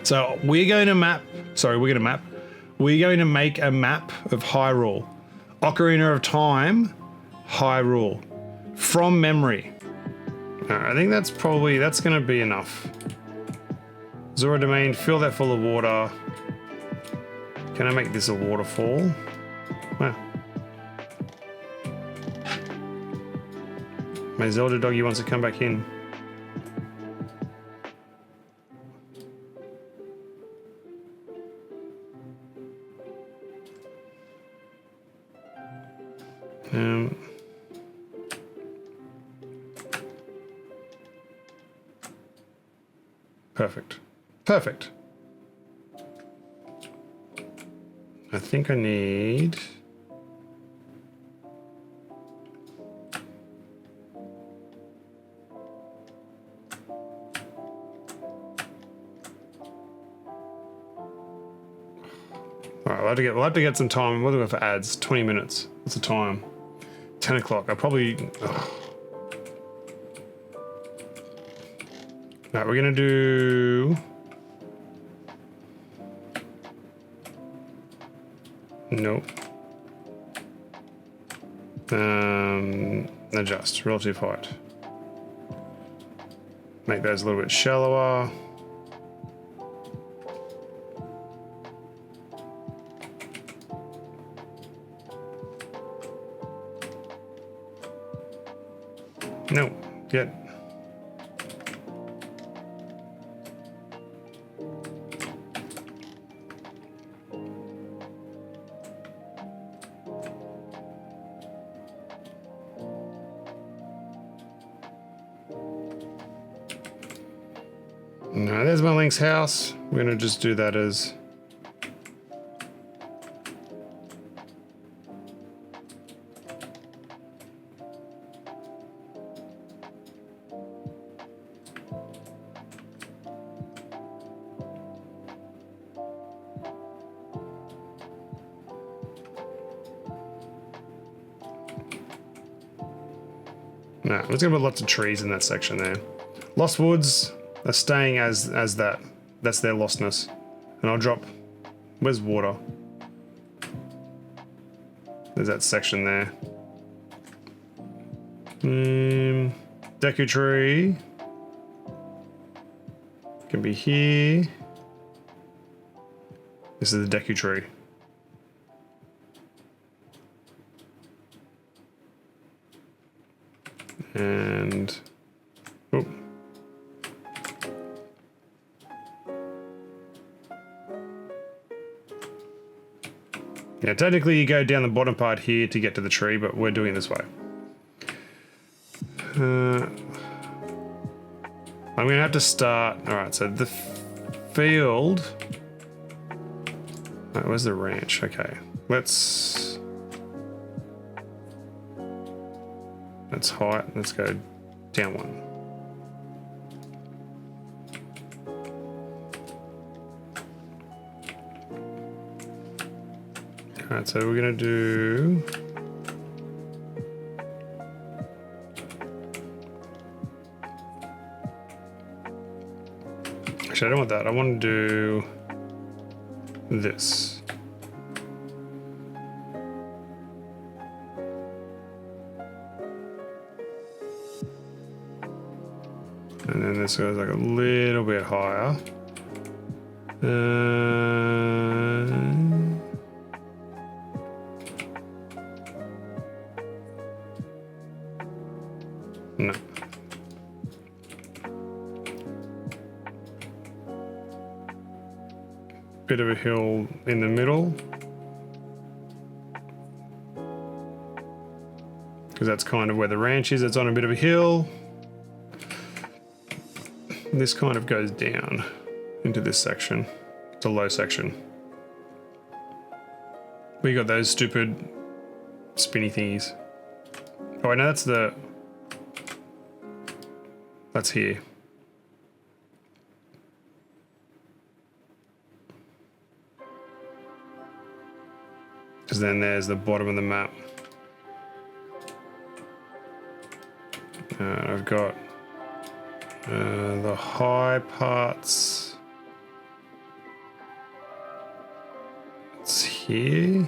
So we're going to make a map of Hyrule. Ocarina of Time, Hyrule. From memory. I think that's going to be enough. Zora Domain, fill that full of water. Can I make this a waterfall? Wow. My Zelda doggy wants to come back in. Perfect. Perfect. I think I need... Alright, we'll have to get some time. What do we have for ads? 20 minutes. What's the time? 10 o'clock. I probably... Alright, we're gonna do... Nope. Adjust. Relative height. Make those a little bit shallower. No, yet. No, there's my Link's house. We're gonna just do that as... No, let's go put lots of trees in that section there. Lost Woods are staying as that. That's their lostness. And I'll drop... Where's water? There's that section there. Deku tree. Can be here. This is the Deku tree. And... Oh. Yeah, technically you go down the bottom part here to get to the tree, but we're doing it this way. I'm going to have to start... Alright, so the field... Right, where's the ranch? Okay, let's height. Let's go down one. Alright, so we're gonna do... Actually, I don't want that. I want to do this. And then this goes like a little bit higher. No. Bit of a hill in the middle. Because that's kind of where the ranch is. It's on a bit of a hill. This kind of goes down into this section. It's a low section. We got those stupid spinny thingies. Oh, I know that's here. Because then there's the bottom of the map. I've got the high parts It's here.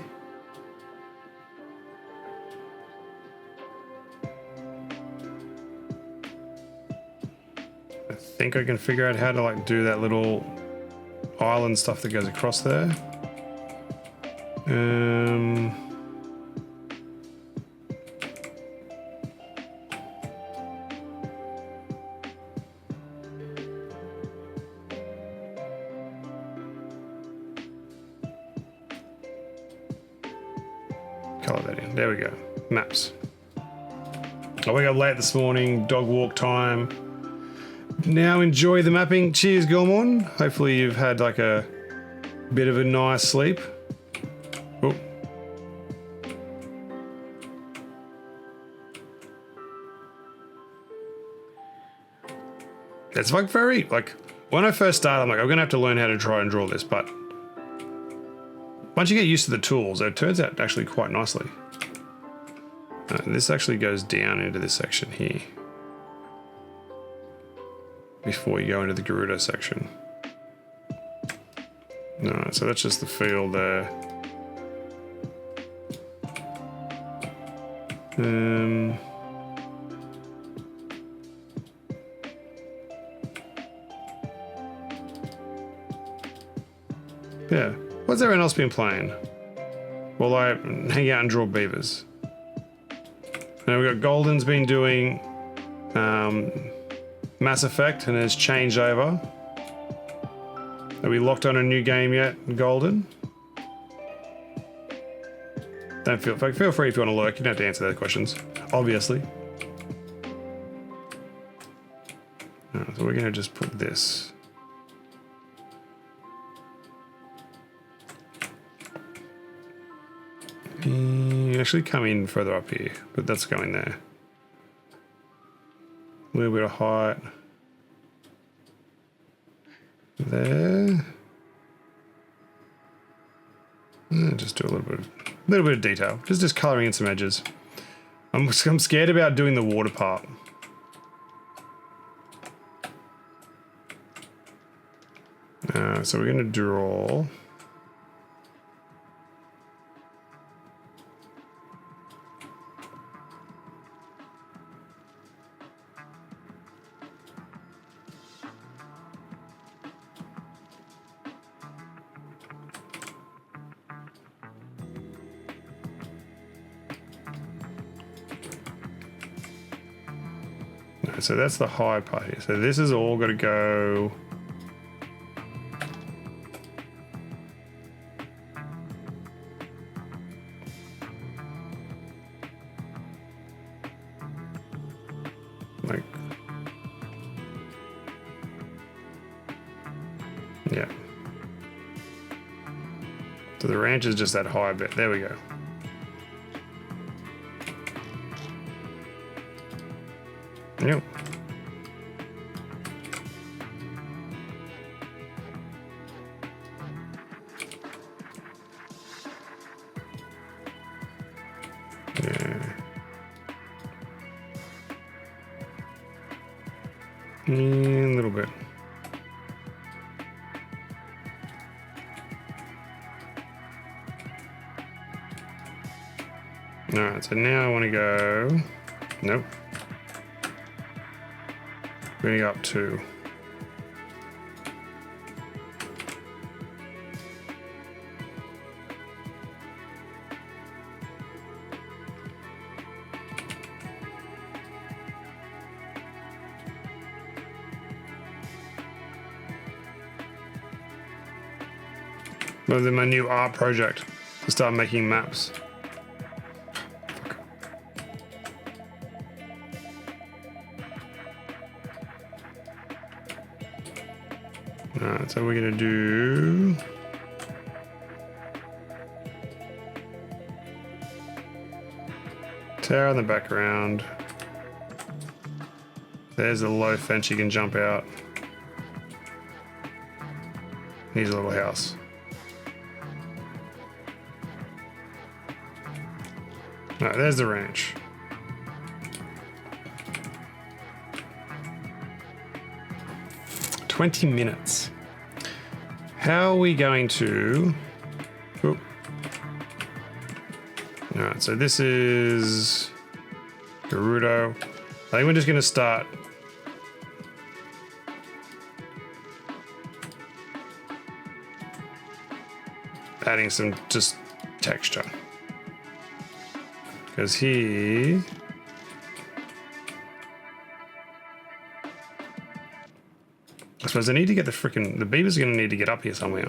I think I can figure out how to like do that little island stuff that goes across there. Color that in. There we go. Maps. I woke up late this morning, dog walk time. Now enjoy the mapping. Cheers, Gilmorn. Hopefully you've had like a bit of a nice sleep. Oh. It's like very, like, when I first started, I'm like, I'm going to have to learn how to try and draw this, but once you get used to the tools, it turns out actually quite nicely. This actually goes down into this section here before you go into the Gerudo section. No, so that's just the field there. Yeah. What's everyone else been playing? Well, I hang out and draw beavers. Now we've got Golden's been doing Mass Effect and has changed over. Are we locked on a new game yet, Golden? Don't feel free if you want to lurk. You don't have to answer those questions, obviously. Right, so we're going to just put this. Actually come in further up here, but that's going there. A little bit of height. There. Just do a little bit of detail. Just colouring in some edges. I'm scared about doing the water part. So we're going to draw. So that's the high part here. So this is all got to go. Like, yeah. So the ranch is just that high bit. There we go. Yep. Yeah. A little bit. All right, so now I want to go. Nope. We're going to go up 2. Well, then my new art project to start making maps. Alright, so we're going to do tower in the background. There's a low fence you can jump out. Here's a little house. Alright, there's the ranch. .20 minutes. How are we going to... Oop, All right, so this is Gerudo. I think we're just gonna start adding some just texture. Because he... I suppose I need to get the beaver's gonna need to get up here somewhere.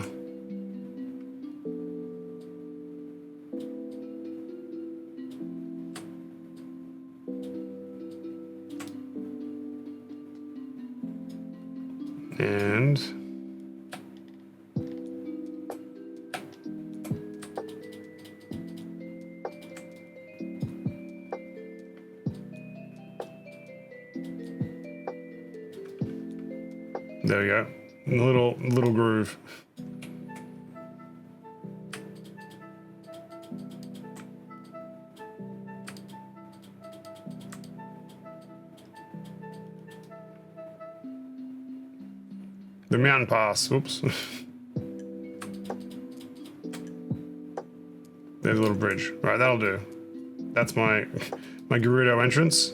And there we go. Little groove. The mountain pass. Oops. There's a little bridge. All right, that'll do. That's my Gerudo entrance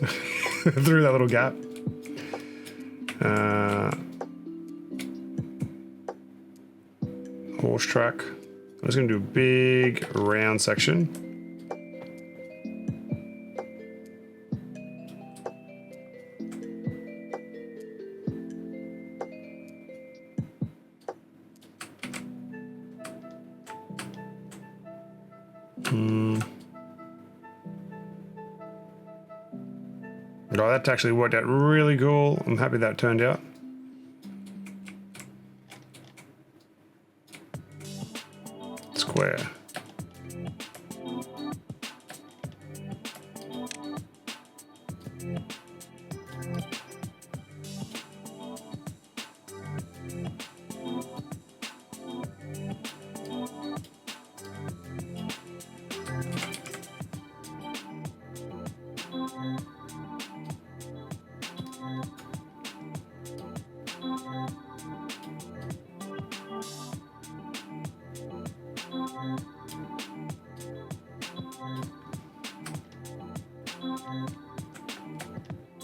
through that little gap. Horse track. I'm just gonna do a big round section. Oh, that actually worked out really cool. I'm happy that turned out. Square.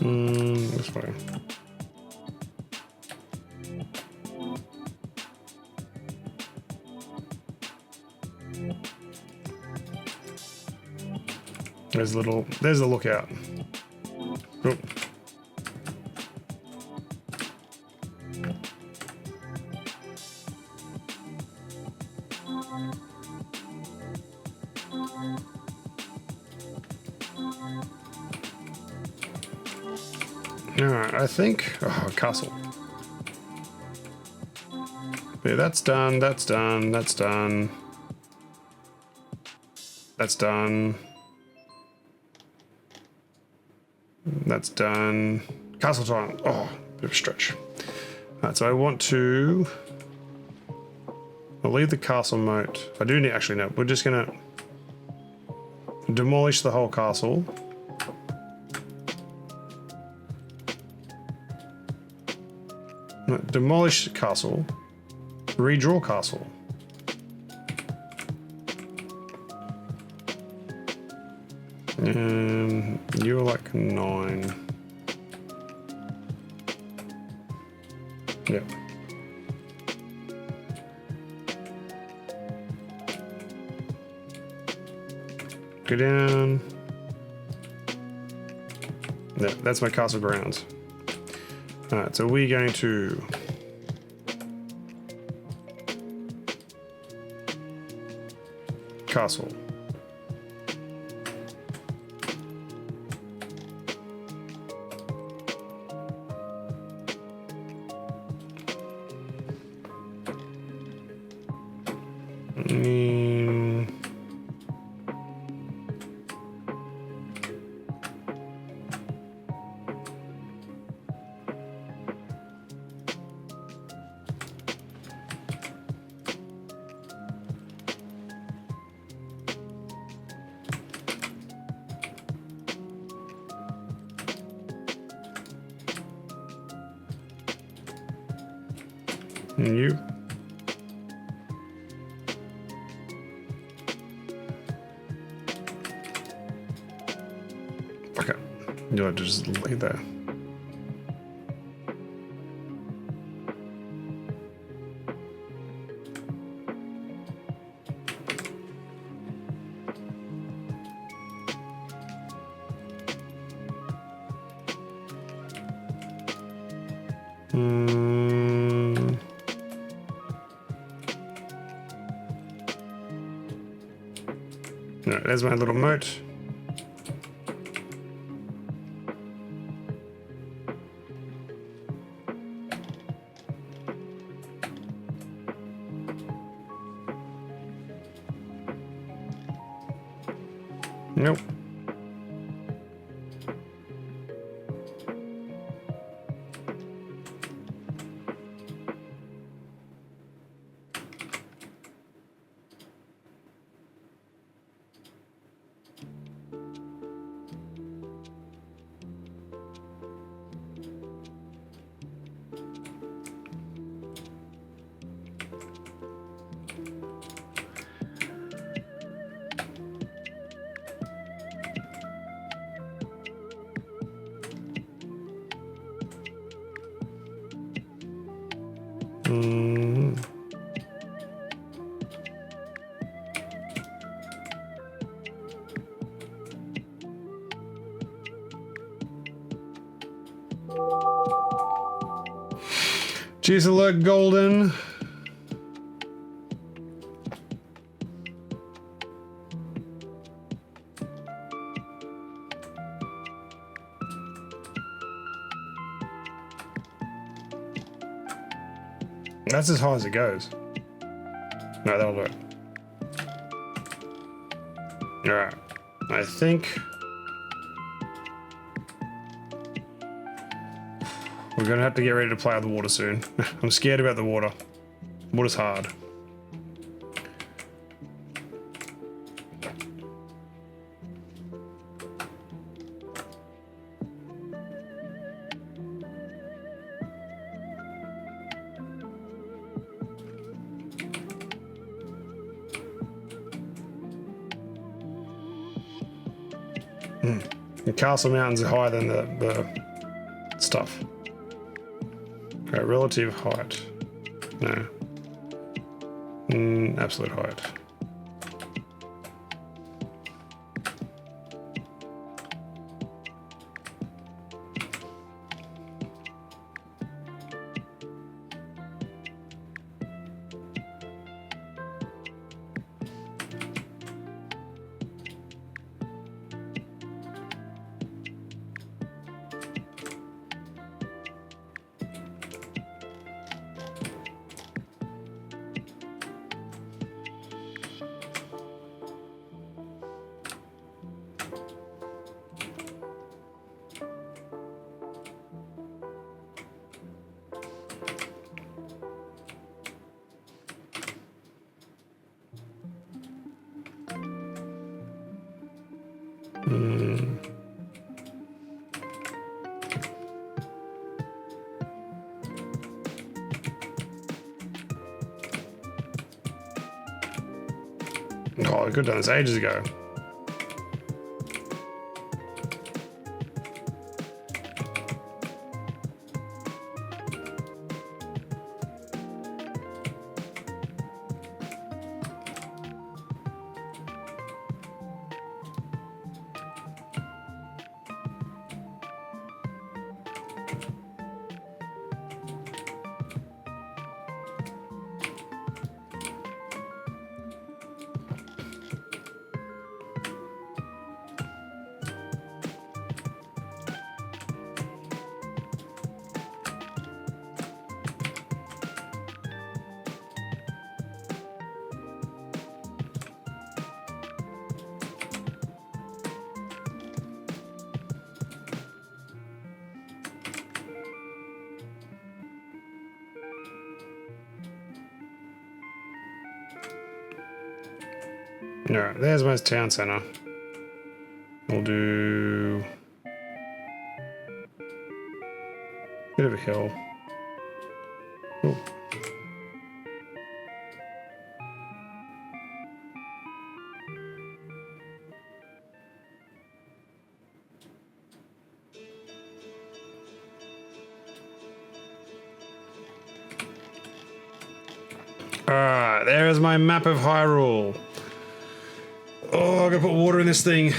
This way. There's the lookout. Oh. Alright, I think... Oh, castle. Yeah, that's done, that's done, that's done. That's done. That's done. Castle time. Oh, bit of a stretch. Alright, so I want to... I'll leave the castle moat. I do need... Actually, no. We're just gonna... demolish the whole castle. No, demolish castle. Redraw castle. You're like 9. Yep. Go down. No, that's my castle grounds. Alright, so we're going to castle. And you. You have to just lay there. No, there's my little moat. Nope. Cheers alert, golden. That's as high as it goes. No, that'll do it. Alright. I think we're gonna have to get ready to play with the water soon. I'm scared about the water. Water's hard. The castle mountains are higher than the stuff. Okay, relative height. No. Absolute height. Oh, I could have done this ages ago. Alright, there's my town center. We'll do a bit of a hill. Ooh. Alright, there is my map of Hyrule. Oh, I gotta put water in this thing.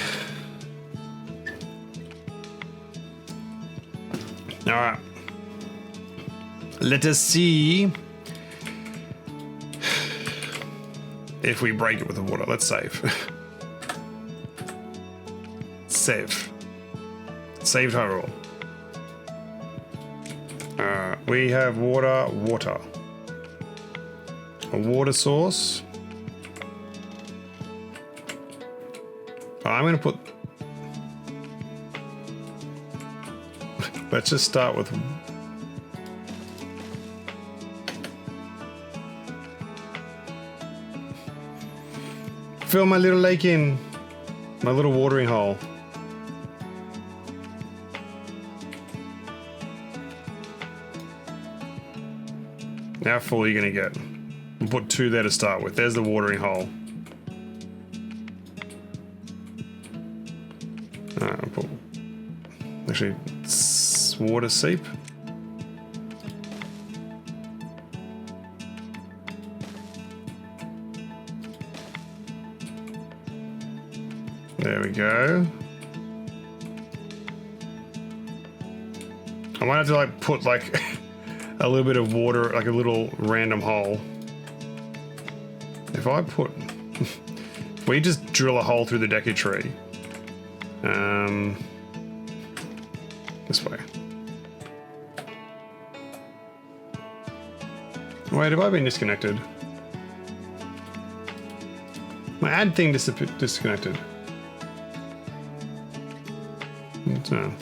Alright. Let us see if we break it with the water. Let's save. Save. Saved Hyrule. We have water. A water source. I'm gonna put... Let's just start with... Fill my little lake in. My little watering hole. How full are you gonna get? We'll put 2 there to start with. There's the watering hole. Alright, I'll put... Actually, water seep. There we go. I might have to like put like a little bit of water, like a little random hole. If I put, if we just drill a hole through the Deku tree, this way. Wait, have I been disconnected? My ad thing disconnected. No.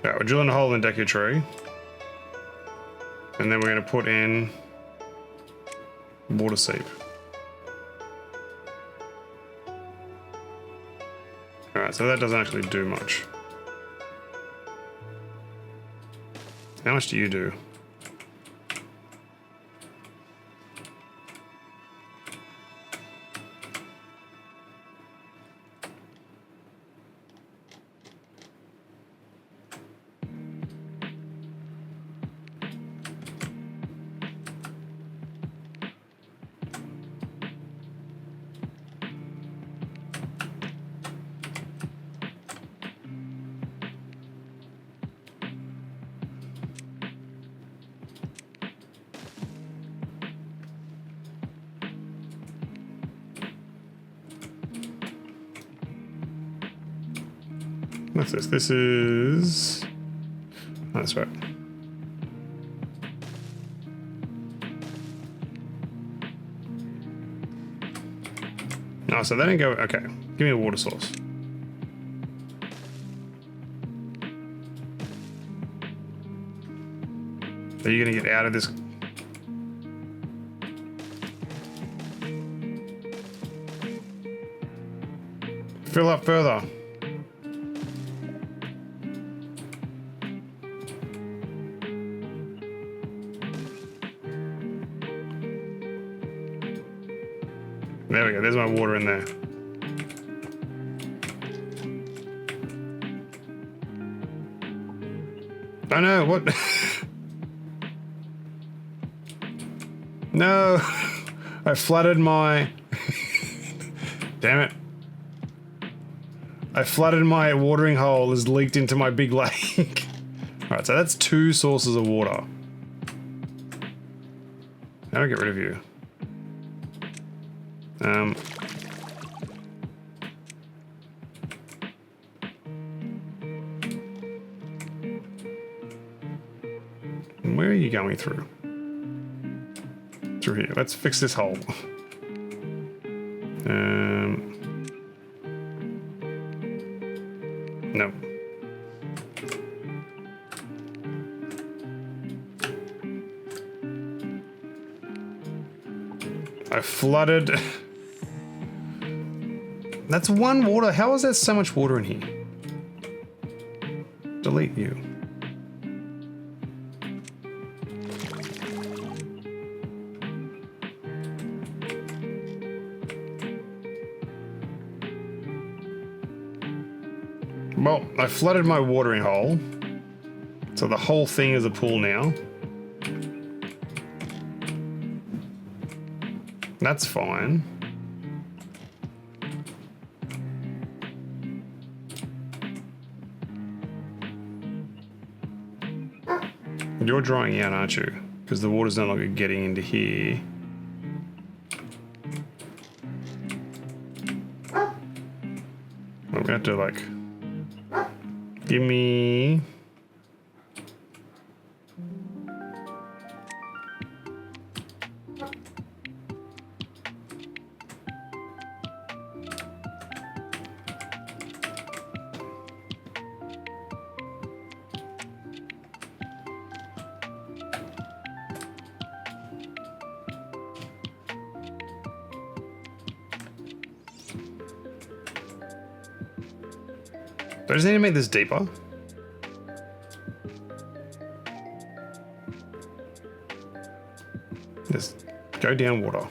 Yeah, we're drilling a hole in the Deku tree. And then we're going to put in water seep. Alright, so that doesn't actually do much. How much do you do? What's this? This is... Oh, that's right. Oh, so they didn't go... Okay, give me a water source. Are you going to get out of this? Fill up further. There we go, there's my water in there. Oh no, what? No, I flooded my... Damn it. I flooded my watering hole, has leaked into my big lake. Alright, so that's 2 sources of water. How do I get rid of you? Where are you going through? Through here. Let's fix this hole. No. I flooded. That's 1 water. How is there so much water in here? Delete you. Well, I flooded my watering hole. So the whole thing is a pool now. That's fine. You're drying out, aren't you? Because the water's no longer getting into here. I'm gonna have to like... Give me... Do I just need to make this deeper? Just go down water.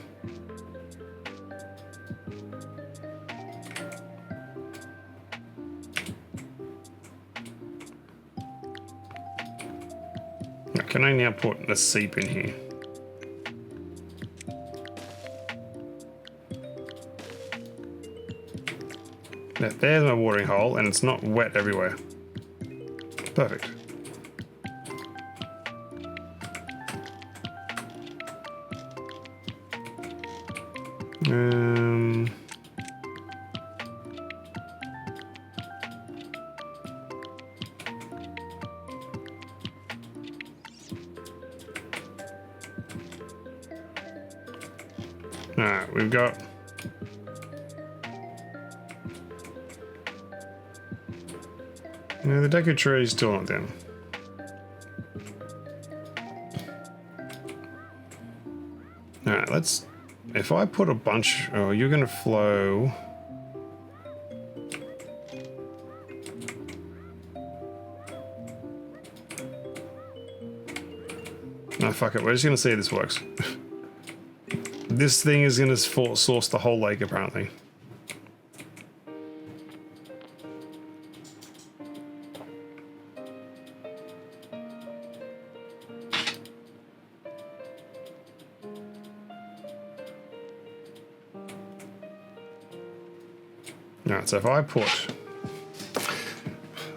Now, can I now put a seep in here? Now, there's my watering hole, and it's not wet everywhere. Perfect. Alright, we've got... No, the deco tree is still not down. Alright, let's... If I put a bunch... Oh, you're going to flow... No, fuck it. We're just going to see if this works. This thing is going to source the whole lake, apparently. Alright, so if I put...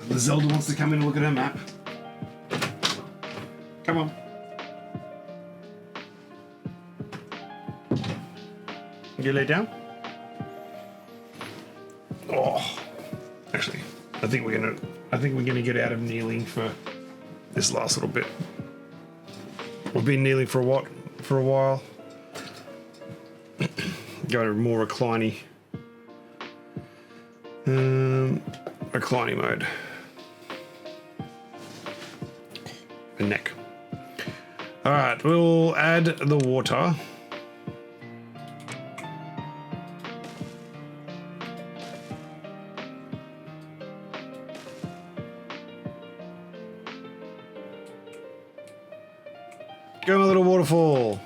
The Zelda wants to come in and look at her map. Come on. You lay down? Oh, actually, I think we're gonna get out of kneeling for this last little bit. We've been kneeling for a while. Go to more recliny mode. The neck. All right, we'll add the water. Go, my little waterfall.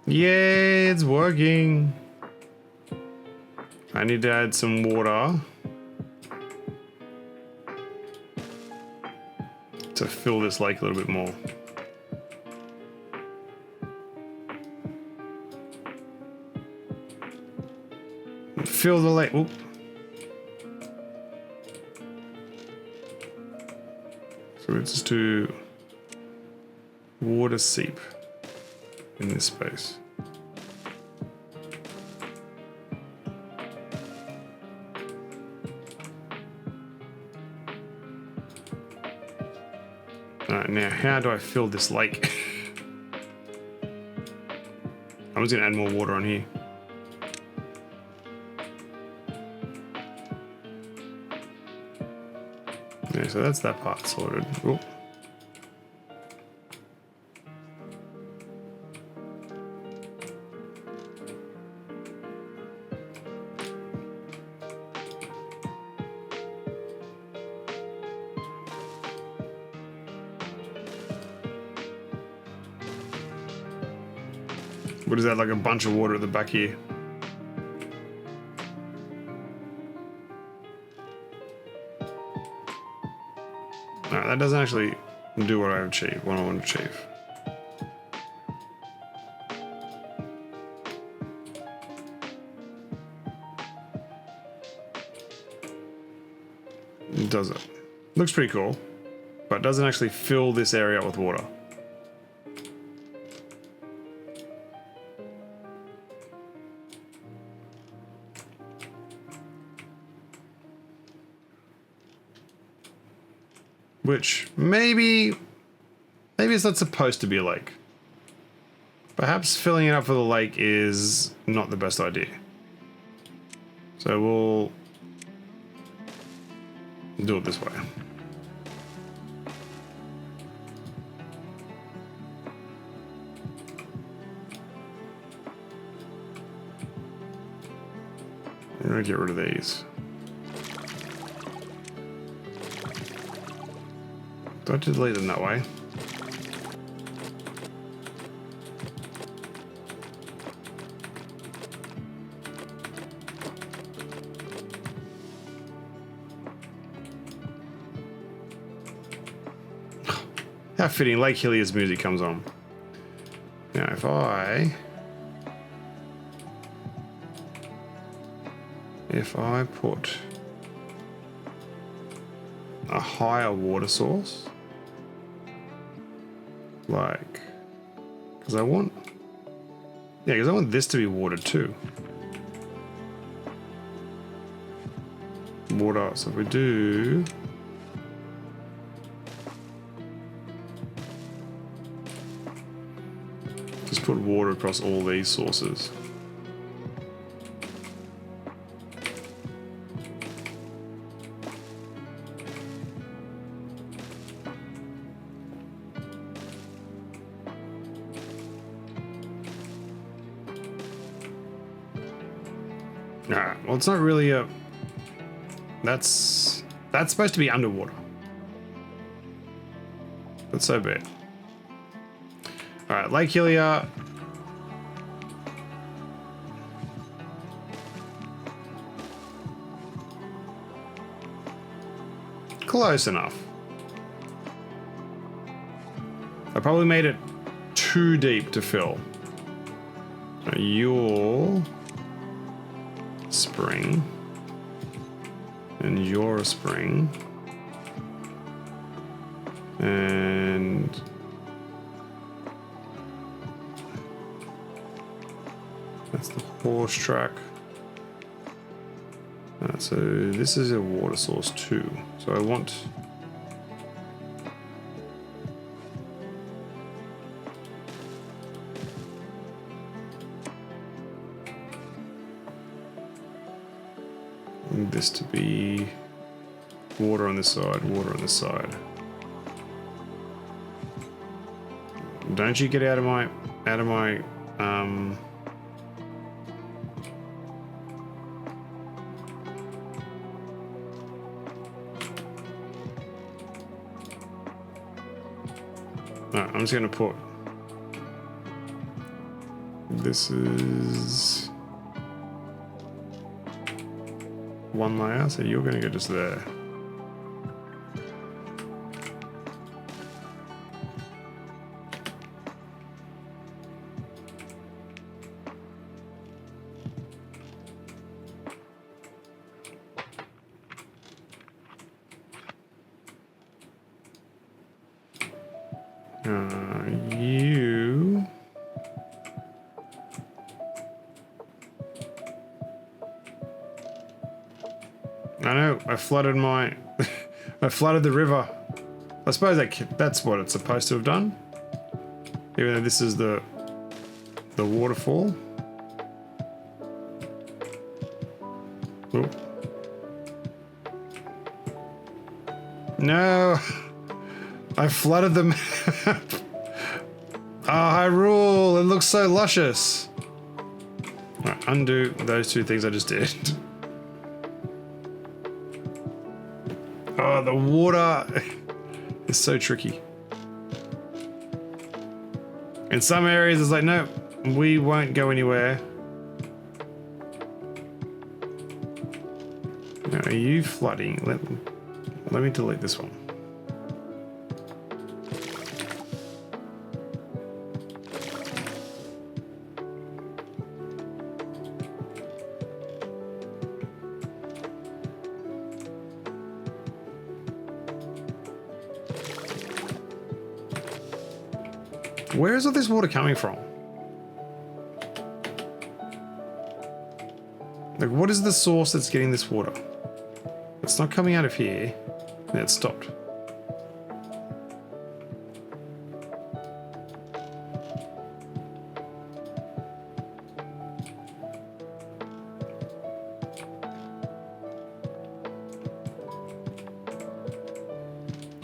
Yay, it's working. I need to add some water to fill this lake a little bit more. Fill the lake. Oop. So let's just do water seep in this space. Alright, now how do I fill this lake? I'm just gonna add more water on here. Yeah, so that's that part sorted. Ooh. What is that, like a bunch of water at the back here? No, that doesn't actually do what I want to achieve. It doesn't. Looks pretty cool, but it doesn't actually fill this area up with water. Which maybe it's not supposed to be a lake. Perhaps filling it up with a lake is not the best idea. So we'll do it this way. I'm gonna get rid of these. Do I delete them that way? How fitting, Lake Hilliard's music comes on. Now if I put a higher water source, like, because I want this to be watered too. Water, so if we do just put water across all these sources. Nah, well, it's not really a. That's supposed to be underwater. But so be it. All right, Lake Hilliard. Close enough. I probably made it too deep to fill. Your spring. And you're a spring. And that's the horse track. So this is a water source too. So I want this to be water on this side, water on this side. Don't you get out of my no, I'm just gonna put this is one layer, so you're gonna go just there. You I know, I flooded my I flooded the river. I suppose that's what it's supposed to have done. Even though this is the waterfall. Ooh. No, I flooded the map. Ah, Hyrule, it looks so luscious. Right, undo those two things I just did. Oh, the water is so tricky. In some areas it's like, no, We won't go anywhere. Now, are you flooding? Let me delete this one. Where is all this water coming from? Like, what is the source that's getting this water? It's not coming out of here. Yeah, it stopped.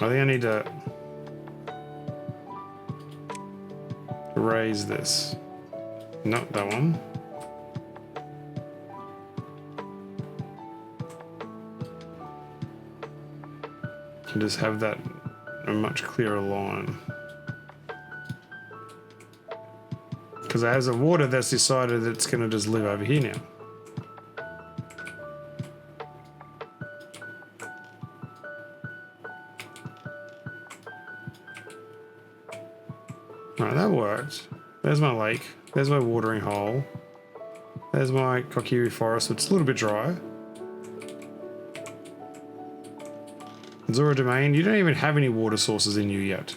I think I need to raise this. Not that one. And just have that a much clearer line. Because it has a water that's decided that it's going to just live over here now. Right, that worked. There's my lake. There's my watering hole. There's my Kokiri forest. It's a little bit dry. Zora Domain, you don't even have any water sources in you yet.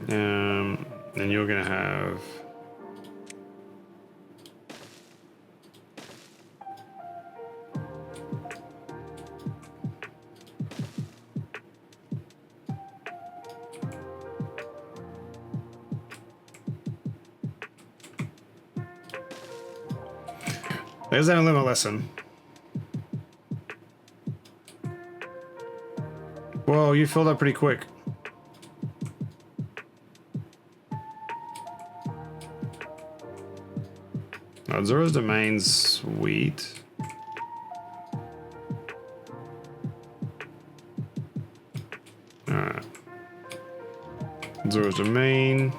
And you're gonna have there's that limit lesson. Whoa, you filled up pretty quick. Oh, Zora's Domain's sweet. Alright. Zora's Domain.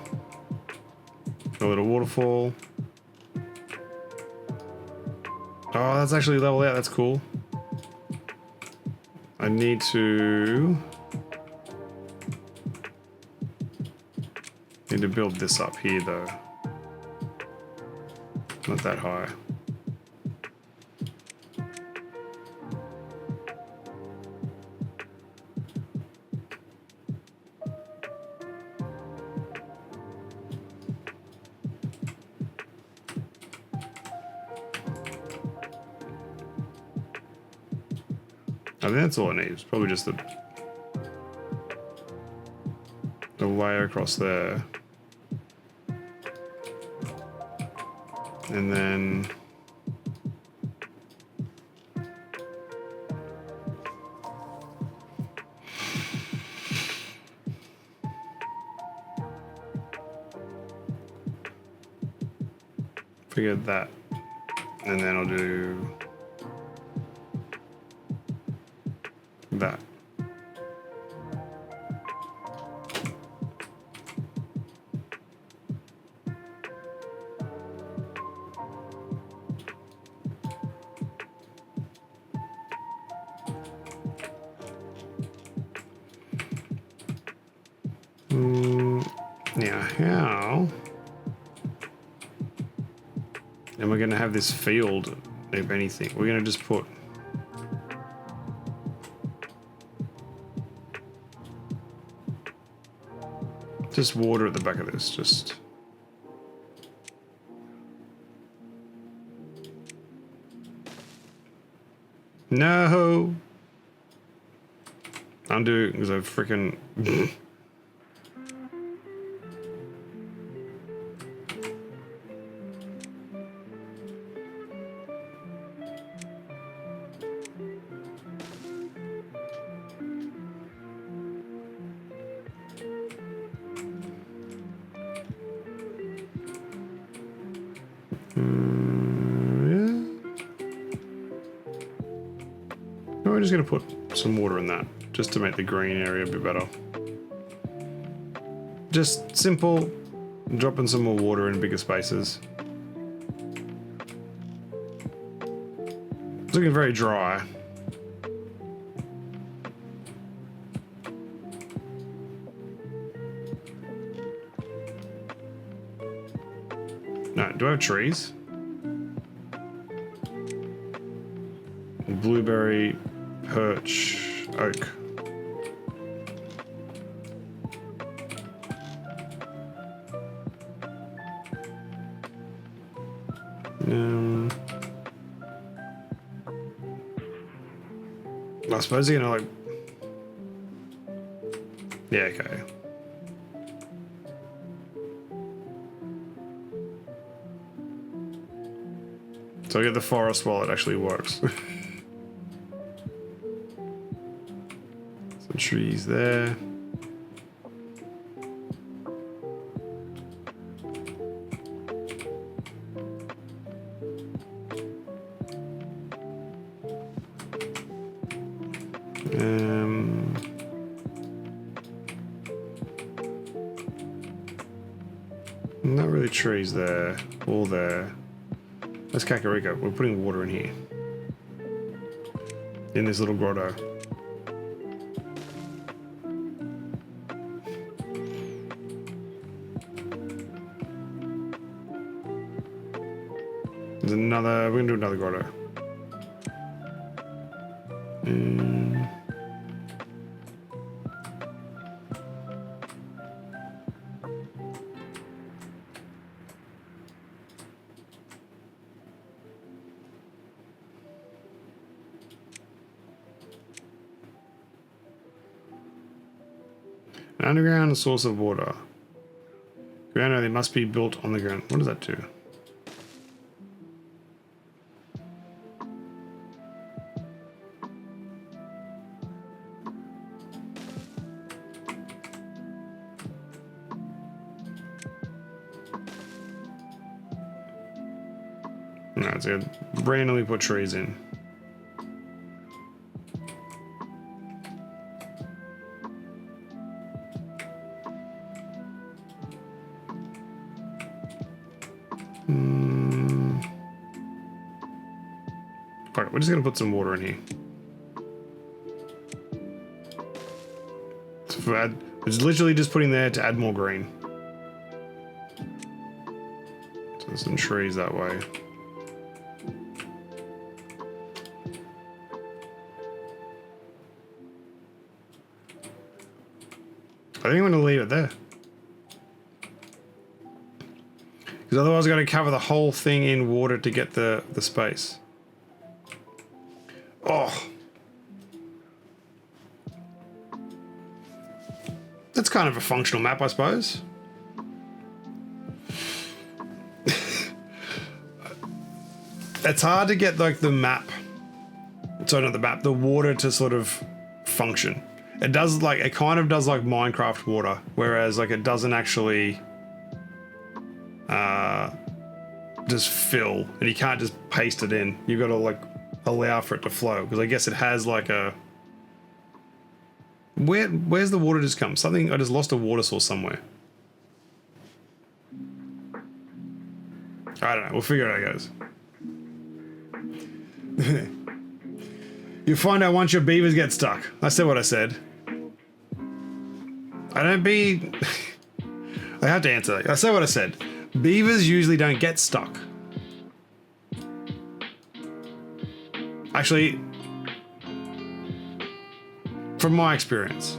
A little waterfall. Oh, that's actually leveled out. That's cool. I need to build this up here, though. Not that high. I think that's all I need. It's probably just the layer across there. And then figure that. And then I'll do that. Now, how am I going to have this field, if anything? We're going to just put water at the back of this, just no. Undo, because I freaking We're just going to put some water in that, just to make the green area a bit better. Just simple, dropping some more water in bigger spaces. It's looking very dry. No, do I have trees? Blueberry, birch, oak. I suppose you're gonna like... Yeah, okay. So I get the forest while it actually works. Some trees there. Not really trees there, all there. That's Kakariko. We're putting water in here. In this little grotto. There's another, we're gonna do another grotto. An underground source of water. Ground they must be built on the ground. What does that do? No, it's gonna randomly put trees in. Okay, we're just gonna put some water in here. It's literally just putting there to add more green. So there's some trees that way. I think I'm gonna leave it there. Because otherwise I've got to cover the whole thing in water to get the space. Oh. That's kind of a functional map, I suppose. It's hard to get like the map, sorry, not the map, the water to sort of function. It does like, it kind of does like Minecraft water, whereas like it doesn't actually just fill, and you can't just paste it in. You've got to like allow for it to flow, because I guess it has like a... Where's the water just come? Something, I just lost a water source somewhere. I don't know, we'll figure it out, guys. You'll find out once your beavers get stuck. I said what I said. I don't be... I have to answer that. I said what I said. Beavers usually don't get stuck. Actually, from my experience,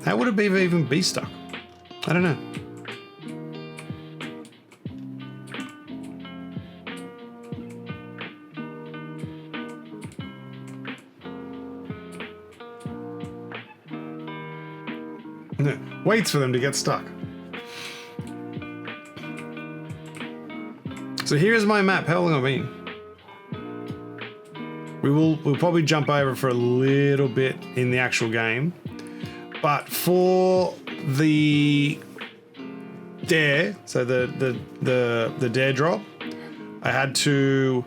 how would a beaver even be stuck? I don't know. Waits for them to get stuck. So here's my map. How long have I been? We'll probably jump over for a little bit in the actual game, but for the dare, so the dare drop, I had to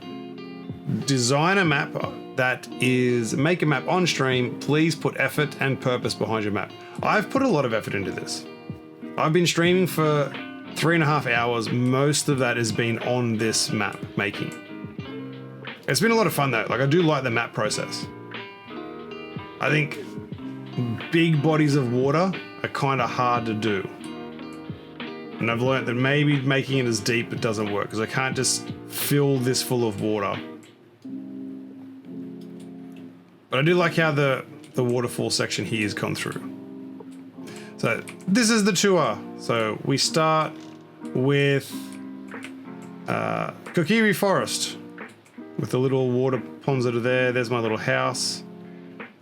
design a map that is make a map on stream. Please put effort and purpose behind your map. I've put a lot of effort into this. I've been streaming for 3.5 hours. Most of that has been on this map making. It's been a lot of fun though. Like I do like the map process. I think big bodies of water are kind of hard to do. And I've learned that maybe making it as deep it doesn't work because I can't just fill this full of water. But I do like how the waterfall section here has gone through. So this is the tour. So we start with Kokiri Forest with the little water ponds that are there. There's my little house.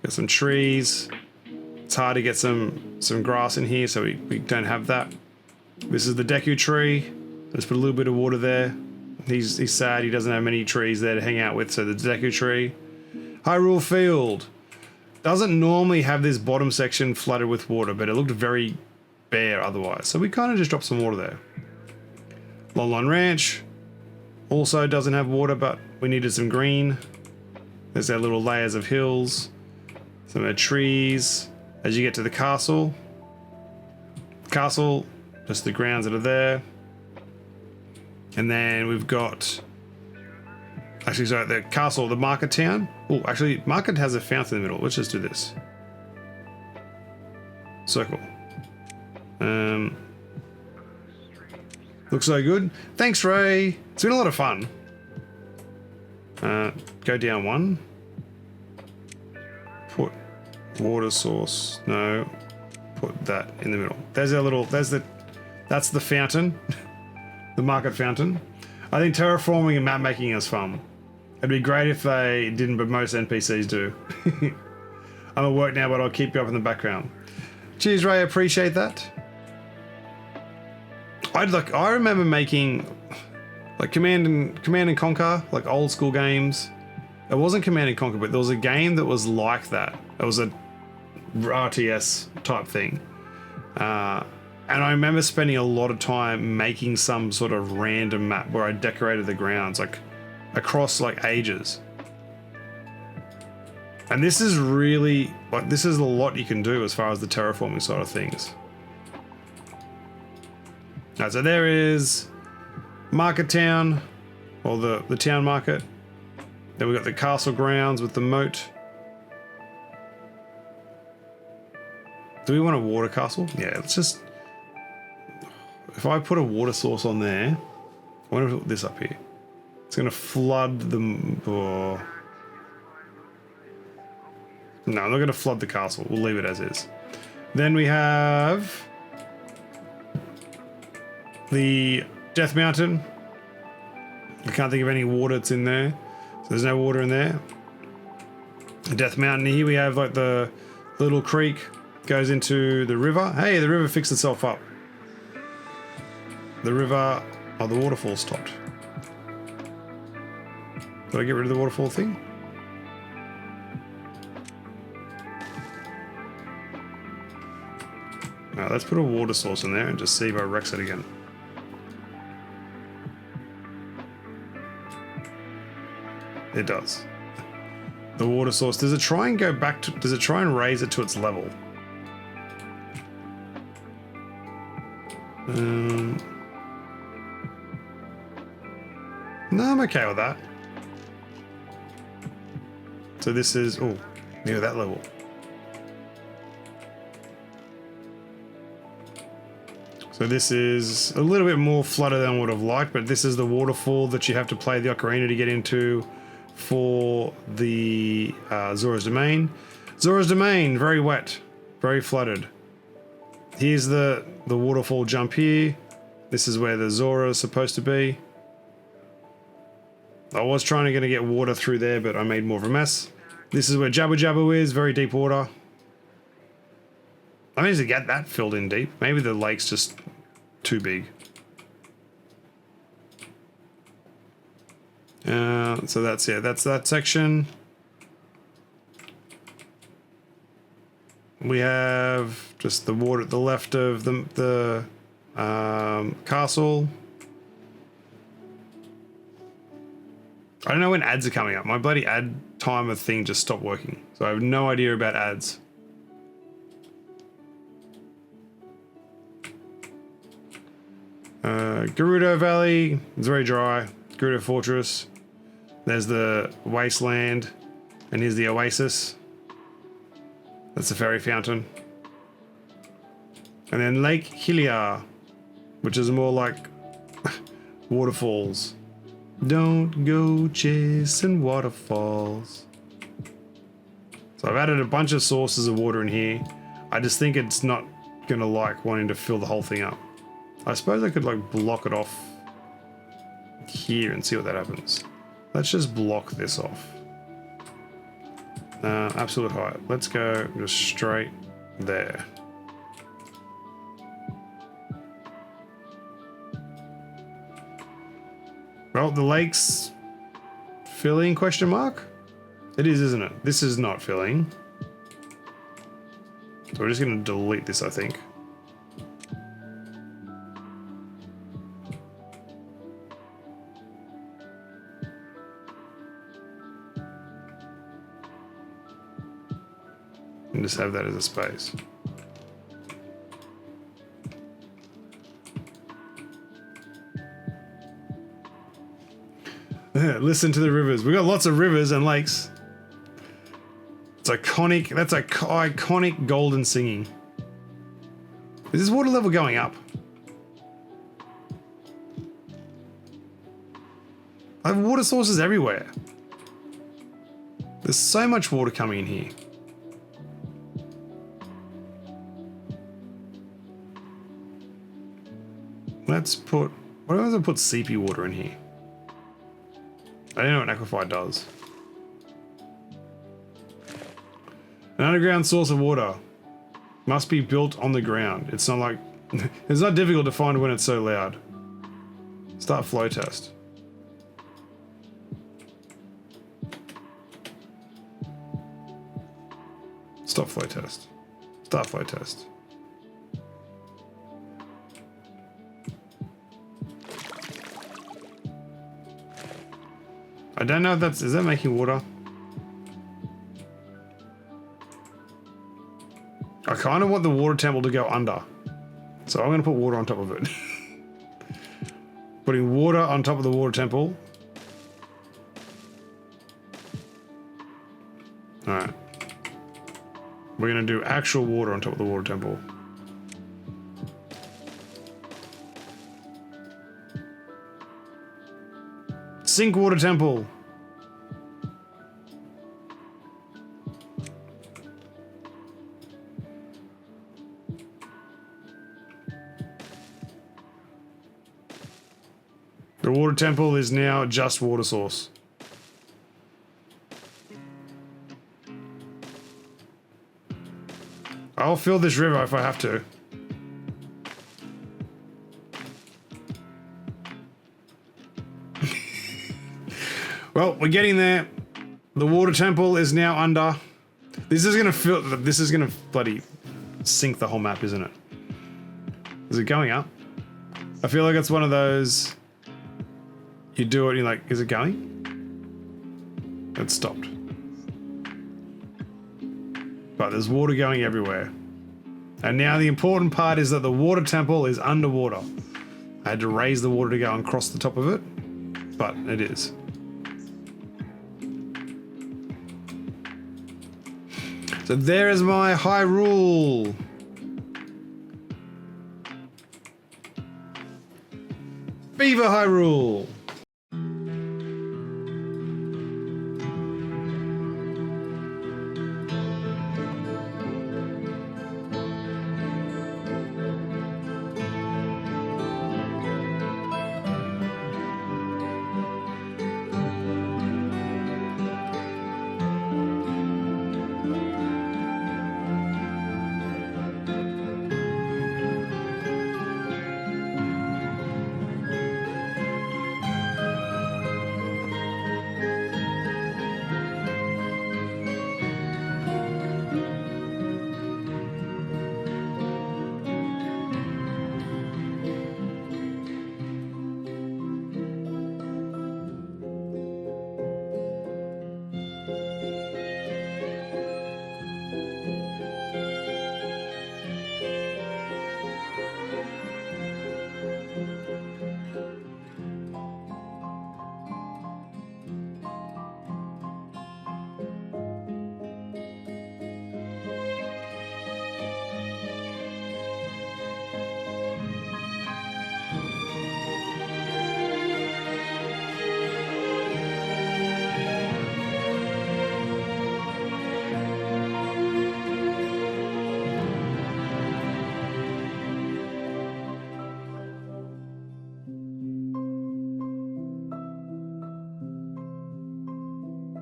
Got some trees. It's hard to get some grass in here, so we don't have that. This is the Deku tree. Let's put a little bit of water there. He's sad he doesn't have many trees there to hang out with, so the Deku tree. Hyrule Field. Doesn't normally have this bottom section flooded with water, but it looked very bare otherwise. So we kind of just dropped some water there. Lon Lon Ranch. Also doesn't have water, but we needed some green. There's our little layers of hills. Some of our trees. As you get to the castle. Castle, just the grounds that are there. And then we've got... Actually, sorry, the castle, the market town. Oh, actually, market has a fountain in the middle. Let's just do this. Circle. Looks so good. Thanks, Ray. It's been a lot of fun. Go down one. Put water source. No. Put that in the middle. There's our little, that's the fountain. The market fountain. I think terraforming and map making is fun. It'd be great if they didn't, but most NPCs do. I'm at work now, but I'll keep you up in the background. Cheers, Ray. I appreciate that. I remember making like Command and Conquer, like old school games. It wasn't Command and Conquer, but there was a game that was like that. It was a RTS type thing. And I remember spending a lot of time making some sort of random map where I decorated the grounds, like across like ages. And this is really, like, this is a lot you can do as far as the terraforming side of things. Alright, so there is Market Town, or the town market. Then we've got the castle grounds with the moat. Do we want a water castle? Yeah, let's just... If I put a water source on there, I wonder if I put this up here. It's going to flood the... Oh. No, I'm not going to flood the castle. We'll leave it as is. Then we have the Death Mountain. I can't think of any water that's in there. So there's no water in there. The Death Mountain here we have like the little creek goes into the river. Hey, the river fixed itself up. The river... Oh, the waterfall stopped. Did I get rid of the waterfall thing? Alright, let's put a water source in there and just see if I wrecks it again. It does. The water source. Does it try and go back to... Does it try and raise it to its level? No, I'm okay with that. So this is... Oh, near that level. So this is a little bit more flooded than I would have liked, but this is the waterfall that you have to play the ocarina to get into for the Zora's Domain. Zora's Domain, very wet, very flooded. Here's the waterfall jump here. This is where the Zora is supposed to be. I was trying to get water through there, but I made more of a mess. This is where Jabba Jabba is, very deep water. I managed to get that filled in deep. Maybe the lake's just too big. So that's, yeah, that's that section. We have just the water at the left of the castle. I don't know when ads are coming up. My bloody ad timer thing just stopped working. So I have no idea about ads. Gerudo Valley, it's very dry. Gerudo Fortress. There's the wasteland. And here's the oasis. That's the fairy fountain. And then Lake Hylia, which is more like waterfalls. Don't go chasing waterfalls. So I've added a bunch of sources of water in here. I just think it's not gonna like wanting to fill the whole thing up. I suppose I could like block it off here and see what that happens. Let's just block this off. Absolute height. Let's go just straight there. Well, the lake's filling, question mark? It is, isn't it? This is not filling. So we're just going to delete this, I think. And just have that as a space. Listen to the rivers. We got lots of rivers and lakes. It's iconic. That's iconic golden singing. Is this water level going up? I have water sources everywhere. There's so much water coming in here. Let's put... What if I put CP water in here? I don't know what Aquify does. An underground source of water must be built on the ground. It's not like... It's not difficult to find when it's so loud. Start flow test. Stop flow test. Start flow test. I don't know if that's... Is that making water? I kind of want the water temple to go under. So I'm going to put water on top of it. Putting water on top of the water temple. Alright. We're going to do actual water on top of the water temple. Sink water temple. The water temple is now just water source. I'll fill this river if I have to. Well, we're getting there. The water temple is now under. This is gonna fill. This is gonna bloody sink the whole map, isn't it? Is it going up? I feel like it's one of those. You do it, you're like, is it going? It stopped. But there's water going everywhere. And now the important part is that the water temple is underwater. I had to raise the water to go and cross the top of it, but it is. So there is my Hyrule. Beaver Hyrule.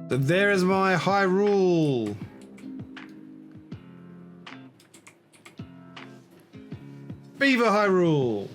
So there is my Hyrule. Viva Hyrule!